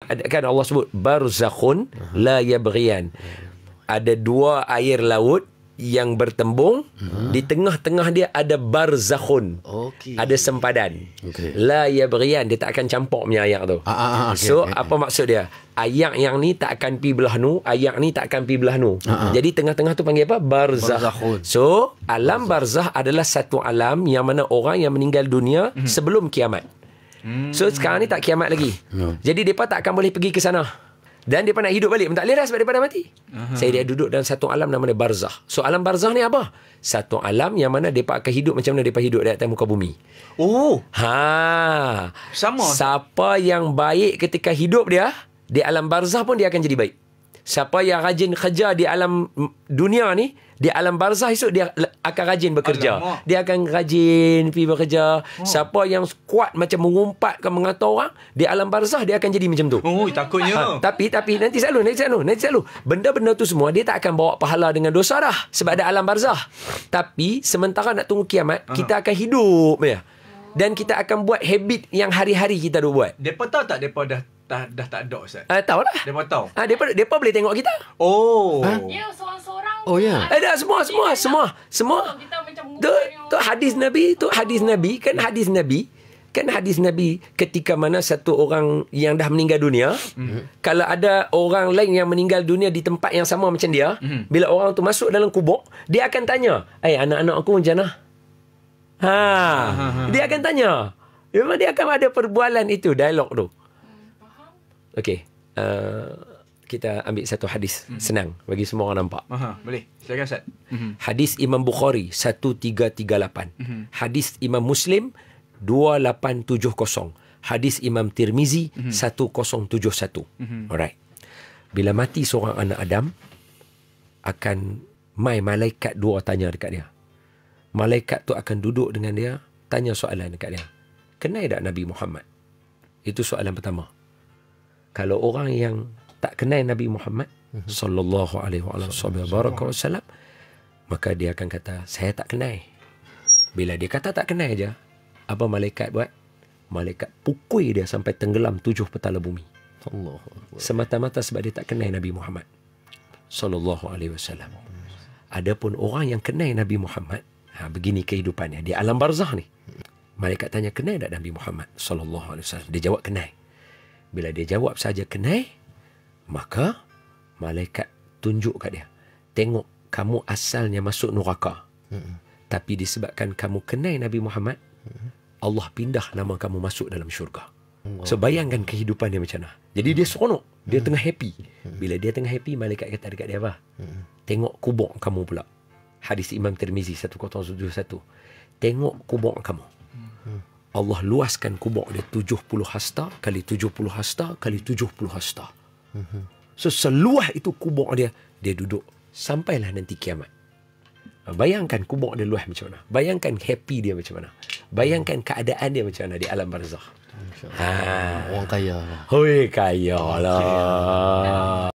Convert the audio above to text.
kan Allah sebut barzakhun la yabghiyan. Ada dua air laut yang bertembung, di tengah-tengah dia ada barzakhun. Ada sempadan. La yabghiyan, dia tak akan campur punya ayak tu. Apa maksud dia? Ayak yang ni tak akan pi belah nu, ayak ni tak akan pi belah nu. Jadi tengah-tengah tu panggil apa? Barzakhun. So, alam barzakh adalah satu alam yang mana orang yang meninggal dunia sebelum kiamat. So, sekarang ni tak kiamat lagi. Jadi, mereka tak akan boleh pergi ke sana. Dan mereka nak hidup balik. Tak boleh dah sebab mereka dah mati. Saya dia duduk dalam satu alam namanya barzakh. So, alam barzakh ni apa? Satu alam yang mana mereka akan hidup macam mana mereka hidup di atas muka bumi. Sama. Siapa yang baik ketika hidup dia, di alam barzakh pun dia akan jadi baik. Siapa yang rajin kerja di alam dunia ni, di alam barzakh esok dia akan rajin bekerja. Alamak. Dia akan rajin pergi bekerja. Siapa yang kuat macam mengumpat ke mengatur orang, di alam barzakh dia akan jadi macam tu. Takutnya. Tapi nanti selalu. Benda-benda tu semua dia tak akan bawa pahala dengan dosa dah sebab ada alam barzakh. Tapi sementara nak tunggu kiamat, kita akan hidup ya. Dan kita akan buat habit yang hari-hari kita dah buat. Depa tahu tak depa dah tak ada Ustaz? Tahu lah. Depa tahu. Depa boleh tengok kita. Ya, seorang-seorang. Ada semua. Kita macam Tu hadis Nabi kan hadis Nabi ketika mana satu orang yang dah meninggal dunia, kalau ada orang lain yang meninggal dunia di tempat yang sama macam dia, bila orang tu masuk dalam kubur, dia akan tanya, anak-anak aku macam mana? Dia akan tanya. Memang dia akan ada perbualan itu, dialog tu. Okey. Kita ambil satu hadis senang bagi semua orang nampak. Boleh. Silakan Ustaz. Hadis Imam Bukhari 1338. Hadis Imam Muslim 2870. Hadis Imam Tirmizi 1071. Alright. Bila mati seorang anak Adam, akan malaikat dua tanya dekat dia. Malaikat tu akan duduk dengan dia, tanya soalan dekat dia. Kenal tak Nabi Muhammad? Itu soalan pertama. Kalau orang yang tak kenal Nabi Muhammad sallallahu alaihi wasallam, maka dia akan kata, saya tak kenal. Bila dia kata tak kenal aja, apa malaikat buat? Malaikat pukul dia sampai tenggelam 7 petala bumi. Semata-mata sebab dia tak kenal Nabi Muhammad sallallahu alaihi wasallam. Adapun orang yang kenal Nabi Muhammad, begini kehidupannya di alam barzakh ni. Malaikat tanya, kenal tak Nabi Muhammad sallallahu alaihi wasallam? Dia jawab kenal. Bila dia jawab saja kenal, maka malaikat tunjuk kat dia. Tengok, kamu asalnya masuk neraka. Tapi disebabkan kamu kenal Nabi Muhammad, Allah pindah nama kamu masuk dalam syurga. So bayangkan kehidupan dia macam mana. Jadi dia seronok. Dia tengah happy. Bila dia tengah happy, malaikat kata dekat dia apa? Tengok kubur kamu pula. Hadis Imam Tirmizi 1071. Tengok kubur kamu. Allah luaskan kubur dia 70 hasta kali 70 hasta kali 70 hasta. So seluas itu kubur dia, dia duduk sampailah nanti kiamat. Bayangkan kubur dia luas macam mana. Bayangkan happy dia macam mana. Bayangkan keadaan dia macam mana di alam barzakh. Orang kaya. Hoi, kaya lah.